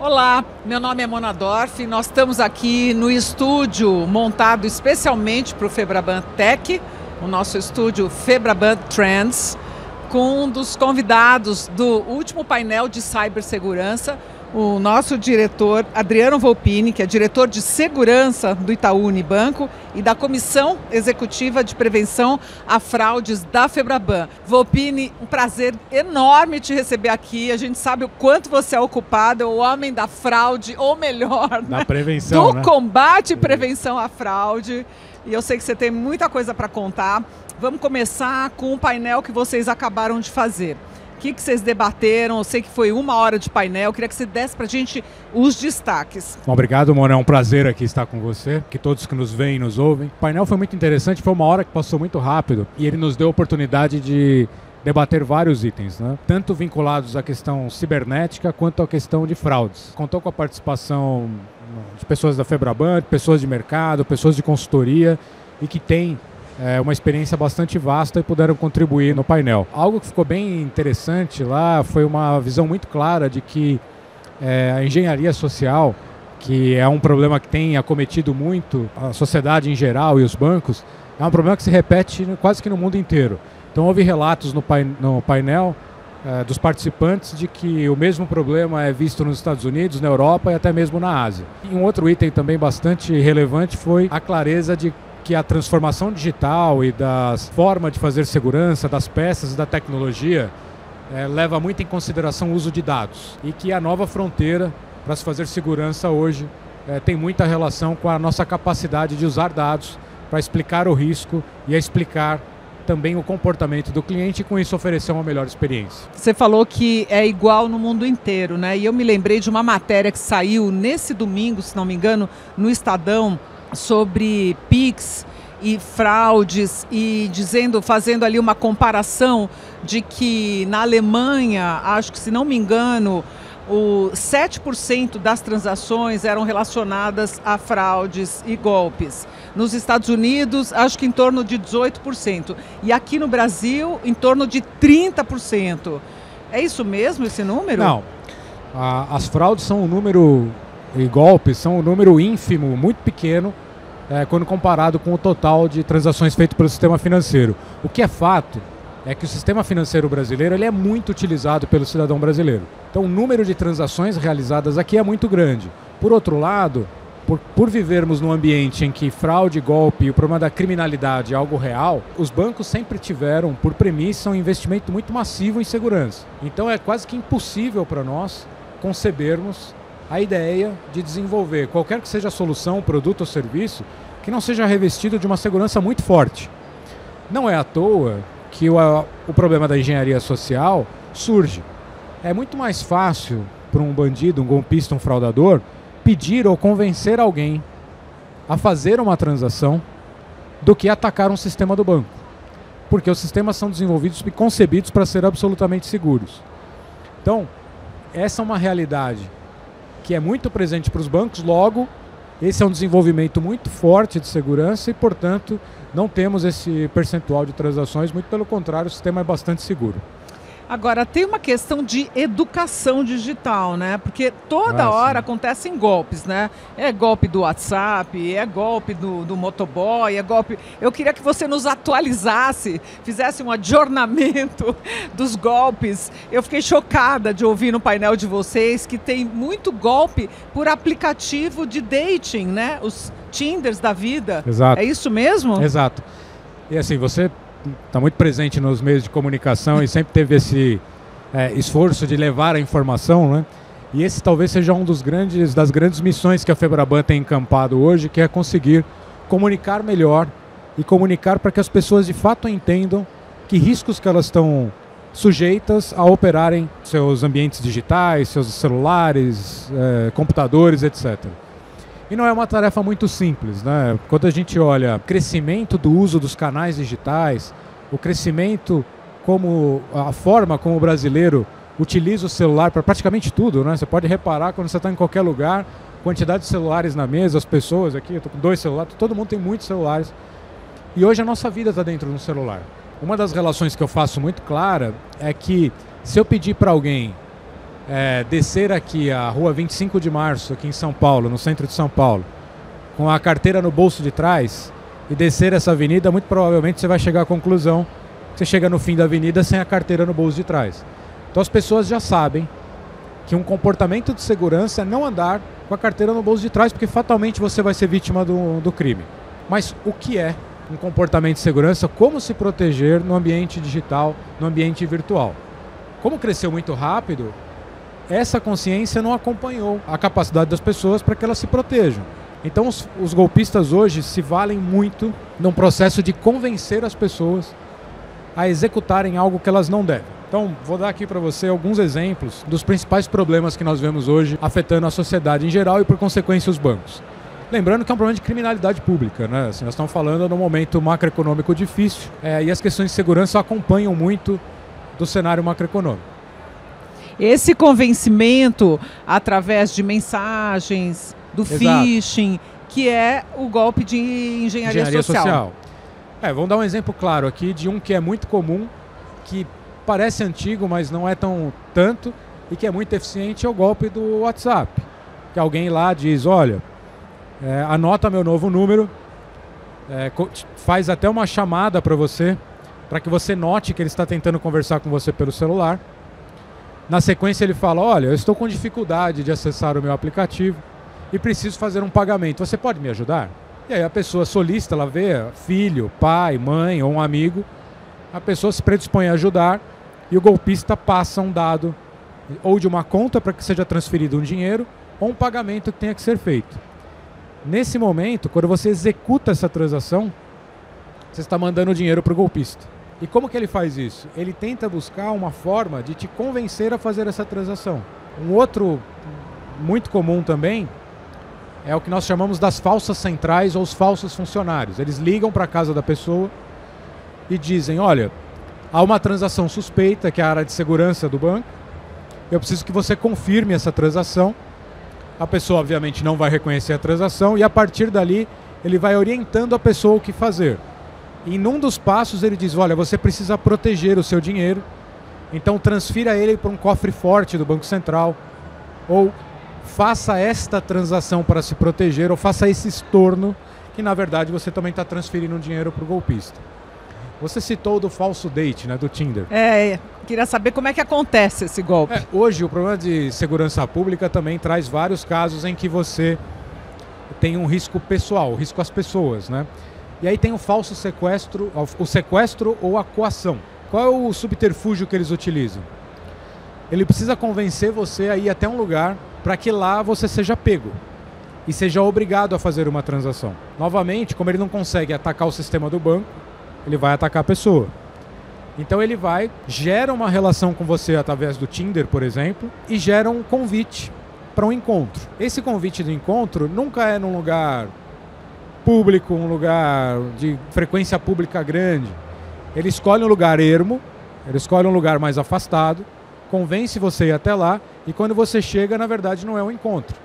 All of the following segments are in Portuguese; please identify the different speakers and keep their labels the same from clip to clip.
Speaker 1: Olá, meu nome é Mona Dorf, nós estamos aqui no estúdio montado especialmente para o Febraban Tech, o nosso estúdio Febraban Trends, com um dos convidados do último painel de cibersegurança, o nosso diretor Adriano Volpini, que é diretor de segurança do Itaú Unibanco e da Comissão Executiva de Prevenção a Fraudes da Febraban. Volpini, um prazer enorme te receber aqui. A gente sabe o quanto você é ocupado, é o homem da fraude, ou melhor,
Speaker 2: da prevenção,
Speaker 1: do combate e prevenção à fraude. E eu sei que você tem muita coisa para contar. Vamos começar com o painel que vocês acabaram de fazer. O que vocês debateram? Eu sei que foi 1 hora de painel. Eu queria que você desse para a gente os destaques.
Speaker 2: Bom, obrigado, Mona. É um prazer aqui estar com você, que todos que nos veem e nos ouvem. O painel foi muito interessante, foi 1 hora que passou muito rápido e ele nos deu a oportunidade de debater vários itens, né? Tanto vinculados à questão cibernética quanto à questão de fraudes. Contou com a participação de pessoas da Febraban, de pessoas de mercado, pessoas de consultoria e que têm uma experiência bastante vasta e puderam contribuir no painel. Algo que ficou bem interessante lá foi uma visão muito clara de que a engenharia social, que é um problema que tem acometido muito a sociedade em geral e os bancos, é um problema que se repete quase que no mundo inteiro. Então houve relatos no painel dos participantes de que o mesmo problema é visto nos Estados Unidos, na Europa e até mesmo na Ásia. E um outro item também bastante relevante foi a clareza de que a transformação digital e das formas de fazer segurança, das peças e da tecnologia leva muito em consideração o uso de dados e que a nova fronteira para se fazer segurança hoje tem muita relação com a nossa capacidade de usar dados para explicar o risco e explicar também o comportamento do cliente e com isso oferecer uma melhor experiência.
Speaker 1: Você falou que é igual no mundo inteiro, né? E eu me lembrei de uma matéria que saiu nesse domingo, se não me engano, no Estadão, sobre PIX e fraudes e fazendo ali uma comparação de que na Alemanha, acho que se não me engano, 7% das transações eram relacionadas a fraudes e golpes. Nos Estados Unidos, acho que em torno de 18%. E aqui no Brasil, em torno de 30%. É isso mesmo, esse número?
Speaker 2: Não. As fraudes são um número, e golpes são um número ínfimo, muito pequeno, quando comparado com o total de transações feitas pelo sistema financeiro. O que é fato é que o sistema financeiro brasileiro ele é muito utilizado pelo cidadão brasileiro. Então o número de transações realizadas aqui é muito grande. Por outro lado, por vivermos num ambiente em que fraude, golpe e o problema da criminalidade é algo real, os bancos sempre tiveram, por premissa, um investimento muito massivo em segurança. Então é quase que impossível para nós concebermos a ideia de desenvolver qualquer que seja a solução, produto ou serviço, que não seja revestido de uma segurança muito forte. Não é à toa que o problema da engenharia social surge. É muito mais fácil para um bandido, um golpista, um fraudador, pedir ou convencer alguém a fazer uma transação do que atacar um sistema do banco. Porque os sistemas são desenvolvidos e concebidos para ser absolutamente seguros. Então, essa é uma realidade que é muito presente para os bancos, logo, esse é um desenvolvimento muito forte de segurança e, portanto, não temos esse percentual de transações, muito pelo contrário, o sistema é bastante seguro.
Speaker 1: Agora, tem uma questão de educação digital, né? Porque toda hora acontecem golpes, né? É golpe do WhatsApp, é golpe do motoboy, é golpe... Eu queria que você nos atualizasse, fizesse um adornamento dos golpes. Eu fiquei chocada de ouvir no painel de vocês que tem muito golpe por aplicativo de dating, né? Os Tinders da vida.
Speaker 2: Exato.
Speaker 1: É isso mesmo?
Speaker 2: Exato. E assim, você está muito presente nos meios de comunicação e sempre teve esse esforço de levar a informação, né? E esse talvez seja das grandes missões que a Febraban tem encampado hoje, que é conseguir comunicar melhor e comunicar para que as pessoas de fato entendam que riscos que elas estão sujeitas a operarem seus ambientes digitais, seus celulares, computadores, etc. E não é uma tarefa muito simples, né? Quando a gente olha o crescimento do uso dos canais digitais, o crescimento a forma como o brasileiro utiliza o celular para praticamente tudo, né? Você pode reparar quando você está em qualquer lugar, quantidade de celulares na mesa, as pessoas aqui, eu estou com 2 celulares, todo mundo tem muitos celulares. E hoje a nossa vida está dentro de um celular. Uma das relações que eu faço muito clara é que se eu pedir para alguém descer aqui a rua 25 de março, aqui em São Paulo, no centro de São Paulo, com a carteira no bolso de trás e descer essa avenida, muito provavelmente você vai chegar à conclusão que você chega no fim da avenida sem a carteira no bolso de trás. Então as pessoas já sabem que um comportamento de segurança é não andar com a carteira no bolso de trás, porque fatalmente você vai ser vítima do crime. Mas o que é um comportamento de segurança? Como se proteger no ambiente digital, no ambiente virtual? Como cresceu muito rápido, essa consciência não acompanhou a capacidade das pessoas para que elas se protejam. Então os golpistas hoje se valem muito num processo de convencer as pessoas a executarem algo que elas não devem. Então, vou dar aqui para você alguns exemplos dos principais problemas que nós vemos hoje afetando a sociedade em geral e, por consequência, os bancos. Lembrando que é um problema de criminalidade pública, né? Assim, nós estamos falando de um momento macroeconômico difícil e as questões de segurança acompanham muito do cenário macroeconômico.
Speaker 1: Esse convencimento através de mensagens, do phishing, que é o golpe de engenharia social.
Speaker 2: Vamos dar um exemplo claro aqui de um que é muito comum, que parece antigo, mas não é tanto, e que é muito eficiente, é o golpe do WhatsApp. Que alguém lá diz, olha, anota meu novo número, faz até uma chamada para você, para que você note que ele está tentando conversar com você pelo celular. Na sequência ele fala, olha, eu estou com dificuldade de acessar o meu aplicativo e preciso fazer um pagamento, você pode me ajudar? E aí a pessoa solicita, ela vê filho, pai, mãe ou um amigo, a pessoa se predispõe a ajudar e o golpista passa um dado ou de uma conta para que seja transferido um dinheiro ou um pagamento que tenha que ser feito. Nesse momento, quando você executa essa transação, você está mandando o dinheiro para o golpista. E como que ele faz isso? Ele tenta buscar uma forma de te convencer a fazer essa transação. Um outro muito comum também é o que nós chamamos das falsas centrais ou os falsos funcionários. Eles ligam para a casa da pessoa e dizem, olha, há uma transação suspeita, que é a área de segurança do banco, eu preciso que você confirme essa transação. A pessoa obviamente não vai reconhecer a transação e a partir dali ele vai orientando a pessoa o que fazer. E num dos passos ele diz, olha, você precisa proteger o seu dinheiro, então transfira ele para um cofre forte do Banco Central, ou faça esta transação para se proteger, ou faça esse estorno, que na verdade você também está transferindo dinheiro para o golpista. Você citou do falso date, né, do Tinder.
Speaker 1: Queria saber como é que acontece esse golpe.
Speaker 2: Hoje o problema de segurança pública também traz vários casos em que você tem um risco pessoal, risco às pessoas, né? E aí tem o falso sequestro, o sequestro ou a coação. Qual é o subterfúgio que eles utilizam? Ele precisa convencer você a ir até um lugar para que lá você seja pego e seja obrigado a fazer uma transação. Novamente, como ele não consegue atacar o sistema do banco, ele vai atacar a pessoa. Então ele gera uma relação com você através do Tinder, por exemplo, e gera um convite para um encontro. Esse convite de encontro nunca é num lugar público, um lugar de frequência pública grande. Ele escolhe um lugar ermo, ele escolhe um lugar mais afastado, convence você a ir até lá e quando você chega, na verdade, não é um encontro.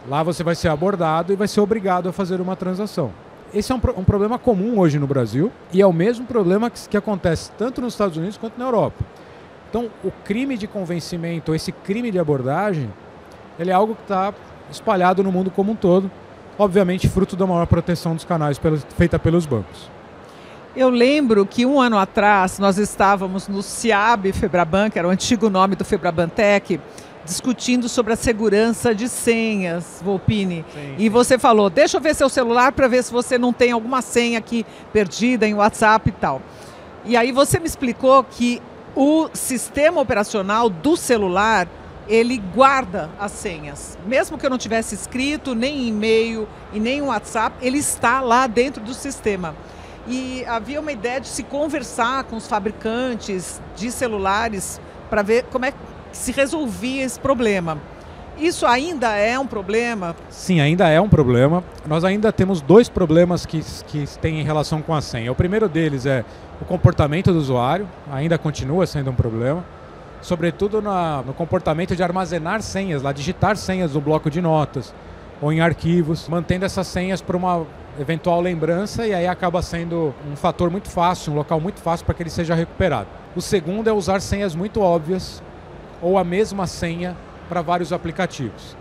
Speaker 2: Lá você vai ser abordado e vai ser obrigado a fazer uma transação. Esse é um problema comum hoje no Brasil e é o mesmo problema que acontece tanto nos Estados Unidos quanto na Europa. Então, o crime de convencimento, esse crime de abordagem, ele é algo que está espalhado no mundo como um todo, obviamente fruto da maior proteção dos canais feita pelos bancos.
Speaker 1: Eu lembro que um ano atrás nós estávamos no CIAB Febraban, que era o antigo nome do Febrabantec, discutindo sobre a segurança de senhas, Volpini. Sim. E você falou, deixa eu ver seu celular para ver se você não tem alguma senha aqui perdida em WhatsApp e tal. E aí você me explicou que o sistema operacional do celular, ele guarda as senhas. Mesmo que eu não tivesse escrito, nem e-mail e nem WhatsApp, ele está lá dentro do sistema. E havia uma ideia de se conversar com os fabricantes de celulares para ver como é que se resolvia esse problema. Isso ainda é um problema?
Speaker 2: Sim, ainda é um problema. Nós ainda temos dois problemas que têm relação com a senha. O primeiro deles é o comportamento do usuário, ainda continua sendo um problema. Sobretudo no comportamento de armazenar senhas, lá, digitar senhas no bloco de notas ou em arquivos, mantendo essas senhas para uma eventual lembrança e aí acaba sendo um fator muito fácil, um local muito fácil para que ele seja recuperado. O segundo é usar senhas muito óbvias ou a mesma senha para vários aplicativos.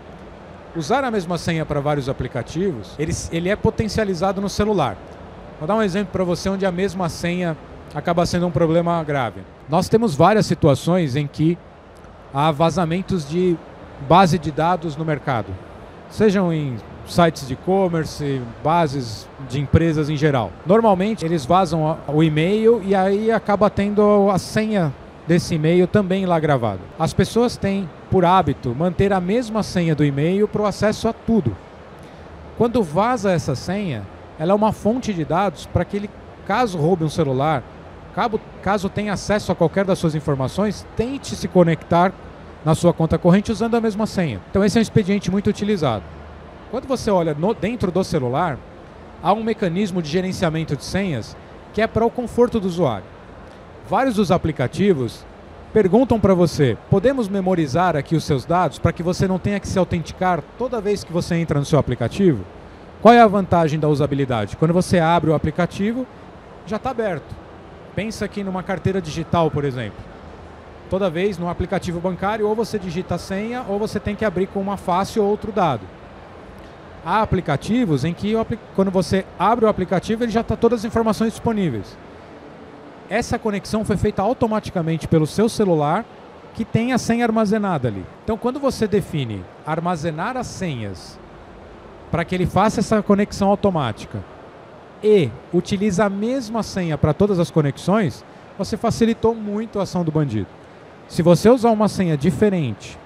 Speaker 2: Usar a mesma senha para vários aplicativos, ele é potencializado no celular. Vou dar um exemplo para você onde a mesma senha acaba sendo um problema grave. Nós temos várias situações em que há vazamentos de base de dados no mercado, sejam em sites de e-commerce, bases de empresas em geral. Normalmente eles vazam o e-mail e aí acaba tendo a senha desse e-mail também lá gravado. As pessoas têm por hábito manter a mesma senha do e-mail para o acesso a tudo. Quando vaza essa senha, ela é uma fonte de dados para que ele, caso roube um celular, caso tenha acesso a qualquer das suas informações, tente se conectar na sua conta corrente usando a mesma senha. Então esse é um expediente muito utilizado. Quando você olha dentro do celular, há um mecanismo de gerenciamento de senhas que é para o conforto do usuário. Vários dos aplicativos perguntam para você: podemos memorizar aqui os seus dados para que você não tenha que se autenticar toda vez que você entra no seu aplicativo? Qual é a vantagem da usabilidade? Quando você abre o aplicativo, já está aberto. Pensa aqui numa carteira digital, por exemplo. Toda vez no aplicativo bancário, ou você digita a senha, ou você tem que abrir com uma face ou outro dado. Há aplicativos em que, quando você abre o aplicativo, ele já está todas as informações disponíveis. Essa conexão foi feita automaticamente pelo seu celular, que tem a senha armazenada ali. Então, quando você define armazenar as senhas para que ele faça essa conexão automática e utiliza a mesma senha para todas as conexões, você facilitou muito a ação do bandido. Se você usar uma senha diferente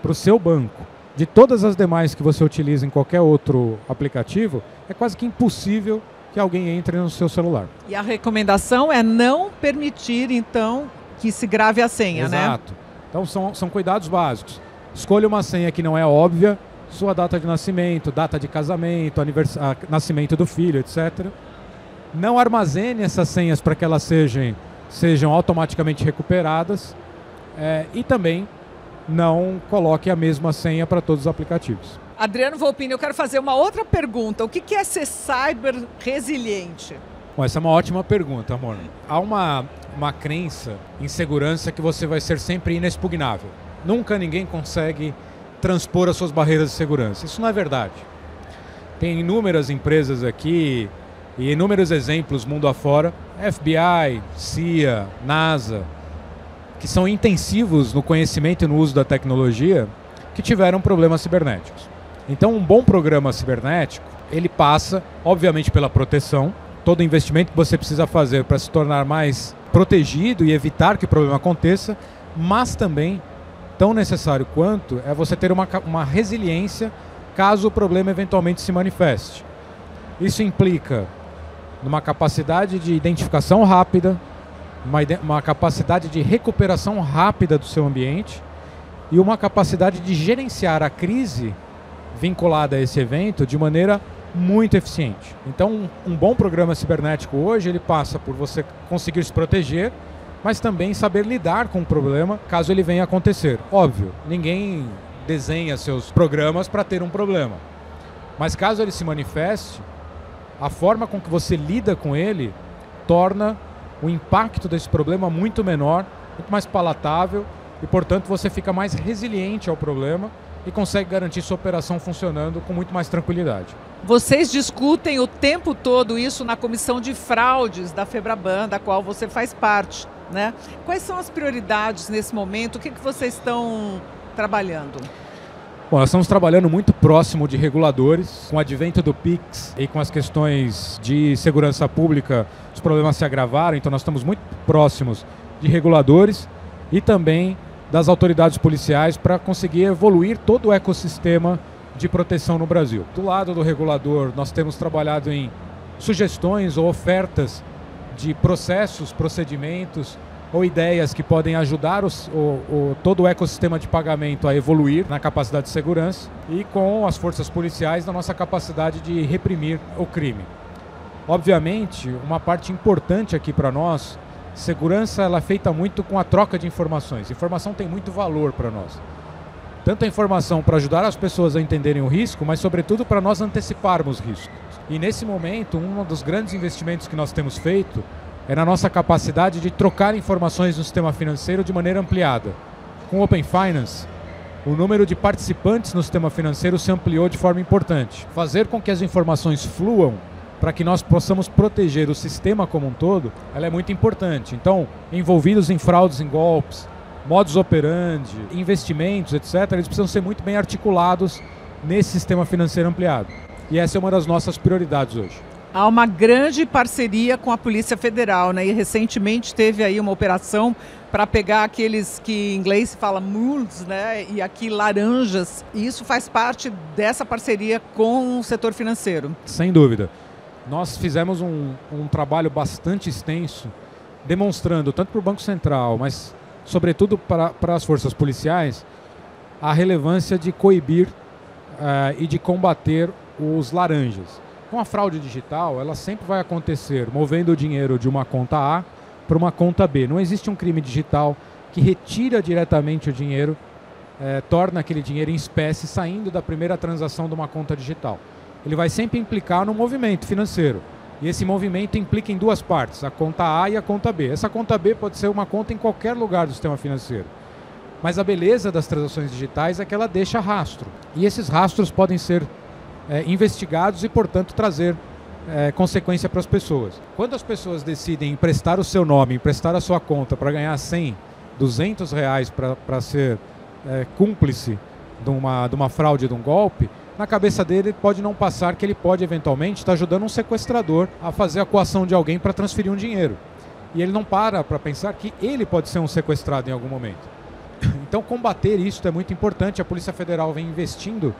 Speaker 2: para o seu banco de todas as demais que você utiliza em qualquer outro aplicativo, é quase que impossível que alguém entre no seu celular.
Speaker 1: E a recomendação é não permitir, então, que se grave a senha, né?
Speaker 2: Exato. Então são cuidados básicos. Escolha uma senha que não é óbvia, sua data de nascimento, data de casamento, nascimento do filho, etc. Não armazene essas senhas para que elas sejam automaticamente recuperadas, e também não coloque a mesma senha para todos os aplicativos.
Speaker 1: Adriano Volpini, eu quero fazer uma outra pergunta. O que é ser cyber resiliente?
Speaker 2: Bom, essa é uma ótima pergunta, amor. Há uma crença em segurança que você vai ser sempre inexpugnável. Nunca ninguém consegue transpor as suas barreiras de segurança. Isso não é verdade. Tem inúmeras empresas aqui e inúmeros exemplos mundo afora, FBI, CIA, NASA, que são intensivos no conhecimento e no uso da tecnologia, que tiveram problemas cibernéticos. Então, um bom programa cibernético, ele passa, obviamente, pela proteção, todo investimento que você precisa fazer para se tornar mais protegido e evitar que o problema aconteça, mas também, tão necessário quanto, é você ter uma resiliência caso o problema eventualmente se manifeste. Isso implica numa capacidade de identificação rápida, uma capacidade de recuperação rápida do seu ambiente e uma capacidade de gerenciar a crise vinculada a esse evento de maneira muito eficiente. Então, um bom programa cibernético hoje, ele passa por você conseguir se proteger, mas também saber lidar com o problema caso ele venha a acontecer. Óbvio, ninguém desenha seus programas para ter um problema. Mas caso ele se manifeste, a forma com que você lida com ele torna o impacto desse problema muito menor, muito mais palatável e, portanto, você fica mais resiliente ao problema e consegue garantir sua operação funcionando com muito mais tranquilidade.
Speaker 1: Vocês discutem o tempo todo isso na comissão de fraudes da FEBRABAN, da qual você faz parte, né? Quais são as prioridades nesse momento? O que vocês estão trabalhando?
Speaker 2: Bom, nós estamos trabalhando muito próximo de reguladores. Com o advento do PIX e com as questões de segurança pública, os problemas se agravaram, então nós estamos muito próximos de reguladores e também das autoridades policiais para conseguir evoluir todo o ecossistema de proteção no Brasil. Do lado do regulador, nós temos trabalhado em sugestões ou ofertas de processos, procedimentos ou ideias que podem ajudar todo o ecossistema de pagamento a evoluir na capacidade de segurança e com as forças policiais na nossa capacidade de reprimir o crime. Obviamente, uma parte importante aqui para nós, segurança ela é feita muito com a troca de informações. Informação tem muito valor para nós. Tanto a informação para ajudar as pessoas a entenderem o risco, mas sobretudo para nós anteciparmos riscos. E nesse momento, um dos grandes investimentos que nós temos feito é na nossa capacidade de trocar informações no sistema financeiro de maneira ampliada, Com o Open Finance, o número de participantes no sistema financeiro se ampliou de forma importante. Fazer com que as informações fluam para que nós possamos proteger o sistema como um todo, ela é muito importante. Então, envolvidos em fraudes, em golpes, modus operandi, investimentos, etc., eles precisam ser muito bem articulados nesse sistema financeiro ampliado. E essa é uma das nossas prioridades hoje.
Speaker 1: Há uma grande parceria com a Polícia Federal, né? E recentemente teve aí uma operação para pegar aqueles que em inglês se fala mules, né? E aqui laranjas. E isso faz parte dessa parceria com o setor financeiro.
Speaker 2: Sem dúvida. Nós fizemos um trabalho bastante extenso, demonstrando tanto para o Banco Central, mas sobretudo para as forças policiais, a relevância de coibir e de combater os laranjas. Com a fraude digital, ela sempre vai acontecer movendo o dinheiro de uma conta A para uma conta B. Não existe um crime digital que retira diretamente o dinheiro, torna aquele dinheiro em espécie saindo da primeira transação de uma conta digital. Ele vai sempre implicar no movimento financeiro. E esse movimento implica em duas partes, a conta A e a conta B. Essa conta B pode ser uma conta em qualquer lugar do sistema financeiro. Mas a beleza das transações digitais é que ela deixa rastro. E esses rastros podem ser investigados e, portanto, trazer consequência para as pessoas. Quando as pessoas decidem emprestar o seu nome, emprestar a sua conta para ganhar 100, 200 reais para ser cúmplice de uma fraude, de um golpe, na cabeça dele pode não passar que ele pode eventualmente estar ajudando um sequestrador a fazer a coação de alguém para transferir um dinheiro. E ele não para pensar que ele pode ser um sequestrado em algum momento. Então combater isso é muito importante. A Polícia Federal vem investindo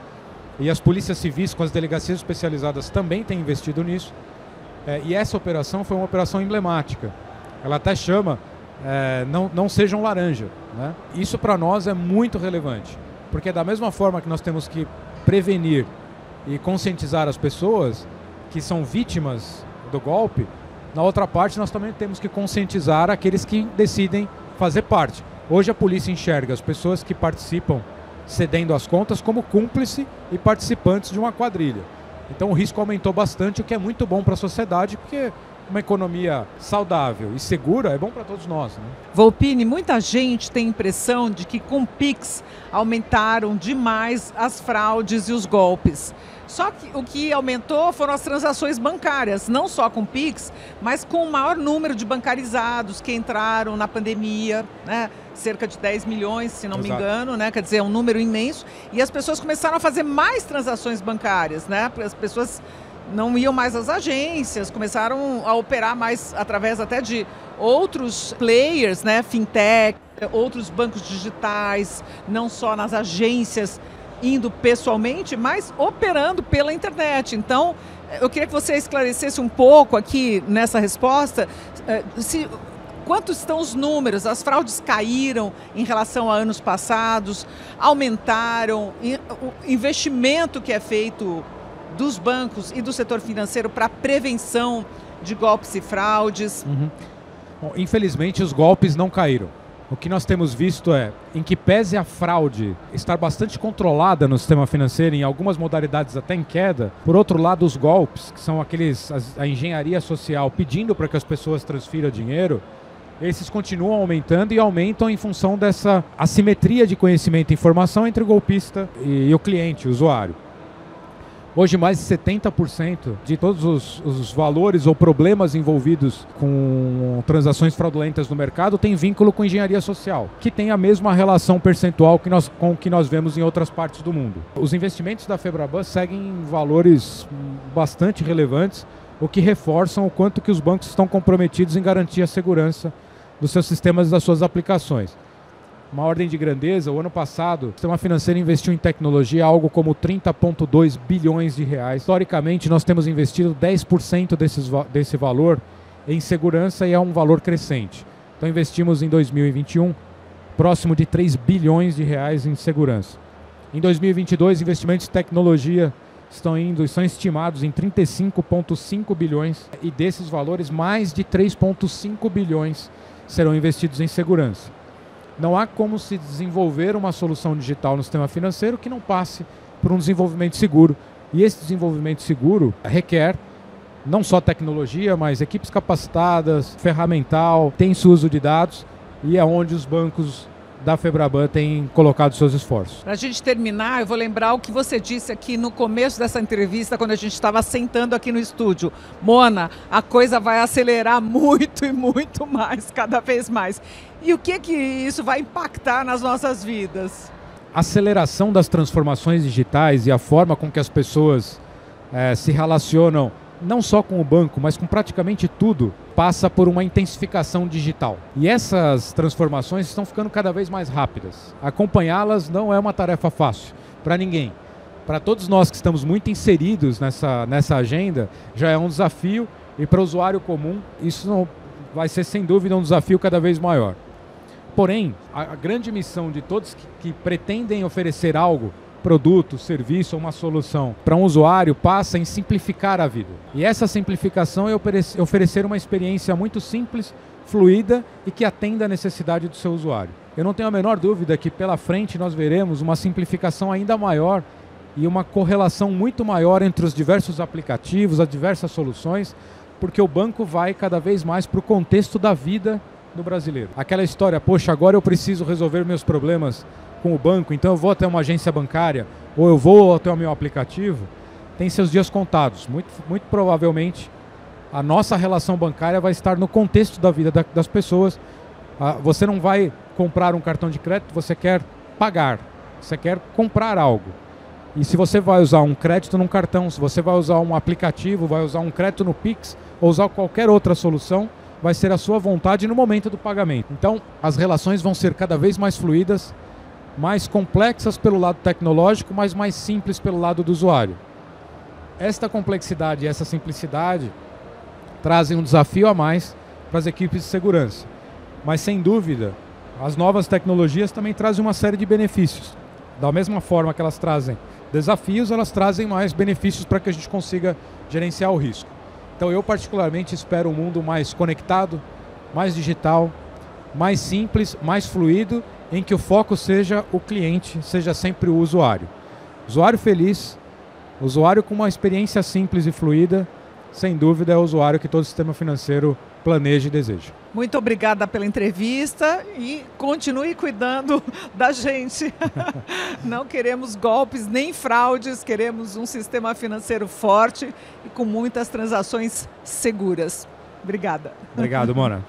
Speaker 2: e as polícias civis com as delegacias especializadas também têm investido nisso. E essa operação foi uma operação emblemática. Ela até chama não sejam laranja, né? Isso para nós é muito relevante, porque da mesma forma que nós temos que prevenir e conscientizar as pessoas que são vítimas do golpe, na outra parte nós também temos que conscientizar aqueles que decidem fazer parte. Hoje a polícia enxerga as pessoas que participam cedendo as contas como cúmplice e participantes de uma quadrilha. Então o risco aumentou bastante, o que é muito bom para a sociedade, porque uma economia saudável e segura é bom para todos nós, né?
Speaker 1: Volpini, muita gente tem a impressão de que com o Pix aumentaram demais as fraudes e os golpes. Só que o que aumentou foram as transações bancárias, não só com o Pix, mas com o maior número de bancarizados que entraram na pandemia, né? Cerca de 10 milhões, se não me engano, né? Quer dizer, é um número imenso. E as pessoas começaram a fazer mais transações bancárias, né? As pessoas não iam mais às agências, começaram a operar mais através até de outros players, né? Fintech, outros bancos digitais, não só nas agências, indo pessoalmente, mas operando pela internet. Então, eu queria que você esclarecesse um pouco aqui nessa resposta, quantos estão os números? As fraudes caíram em relação a anos passados, aumentaram, o investimento que é feito dos bancos e do setor financeiro para prevenção de golpes e fraudes.
Speaker 2: Bom, infelizmente os golpes não caíram. O que nós temos visto em que pese a fraude estar bastante controlada no sistema financeiro, em algumas modalidades até em queda, por outro lado os golpes, que são a engenharia social pedindo para que as pessoas transfiram dinheiro, esses continuam aumentando e aumentam em função dessa assimetria de conhecimento e informação entre o golpista e o cliente, o usuário. Hoje, mais de 70% de todos os valores ou problemas envolvidos com transações fraudulentas no mercado tem vínculo com engenharia social, que tem a mesma relação percentual com o que nós vemos em outras partes do mundo. Os investimentos da Febraban seguem valores bastante relevantes, o que reforçam o quanto que os bancos estão comprometidos em garantir a segurança dos seus sistemas e das suas aplicações. Uma ordem de grandeza, o ano passado, o sistema financeiro investiu em tecnologia algo como 30,2 bilhões de reais. Historicamente, nós temos investido 10% desse valor em segurança e é um valor crescente. Então, investimos em 2021 próximo de 3 bilhões de reais em segurança. Em 2022, investimentos em tecnologia são estimados em 35,5 bilhões e desses valores, mais de 3,5 bilhões serão investidos em segurança. Não há como se desenvolver uma solução digital no sistema financeiro que não passe por um desenvolvimento seguro. E esse desenvolvimento seguro requer não só tecnologia, mas equipes capacitadas, ferramental, tem uso de dados, e é onde os bancos da Febraban tem colocado seus esforços.
Speaker 1: Para a gente terminar, eu vou lembrar o que você disse aqui no começo dessa entrevista, quando a gente estava sentando aqui no estúdio. Mona, a coisa vai acelerar muito e muito mais, cada vez mais. E o que isso vai impactar nas nossas vidas?
Speaker 2: A aceleração das transformações digitais e a forma com que as pessoas se relacionam não só com o banco, mas com praticamente tudo, passa por uma intensificação digital. E essas transformações estão ficando cada vez mais rápidas. Acompanhá-las não é uma tarefa fácil para ninguém. Para todos nós que estamos muito inseridos nessa agenda, já é um desafio, e para o usuário comum isso não vai ser sem dúvida um desafio cada vez maior. Porém, a grande missão de todos que pretendem oferecer algo, produto, serviço ou uma solução para um usuário passa em simplificar a vida. E essa simplificação é oferecer uma experiência muito simples, fluida e que atenda à necessidade do seu usuário. Eu não tenho a menor dúvida que pela frente nós veremos uma simplificação ainda maior e uma correlação muito maior entre os diversos aplicativos, as diversas soluções, porque o banco vai cada vez mais para o contexto da vida do brasileiro. Aquela história, poxa, agora eu preciso resolver meus problemas com o banco, então eu vou até uma agência bancária ou eu vou até o meu aplicativo, tem seus dias contados. Muito provavelmente a nossa relação bancária vai estar no contexto da vida das pessoas. Você não vai comprar um cartão de crédito, você quer pagar, você quer comprar algo. E se você vai usar um crédito num cartão, se você vai usar um aplicativo, vai usar um crédito no Pix ou usar qualquer outra solução, vai ser a sua vontade no momento do pagamento. Então as relações vão ser cada vez mais fluidas, mais complexas pelo lado tecnológico, mas mais simples pelo lado do usuário. Esta complexidade e essa simplicidade trazem um desafio a mais para as equipes de segurança. Mas, sem dúvida, as novas tecnologias também trazem uma série de benefícios. Da mesma forma que elas trazem desafios, elas trazem mais benefícios para que a gente consiga gerenciar o risco. Então, eu particularmente espero um mundo mais conectado, mais digital, mais simples, mais fluido, em que o foco seja o cliente, seja sempre o usuário. Usuário feliz, usuário com uma experiência simples e fluida, sem dúvida é o usuário que todo sistema financeiro planeja e deseja.
Speaker 1: Muito obrigada pela entrevista e continue cuidando da gente. Não queremos golpes nem fraudes, queremos um sistema financeiro forte e com muitas transações seguras. Obrigada.
Speaker 2: Obrigado, Mona.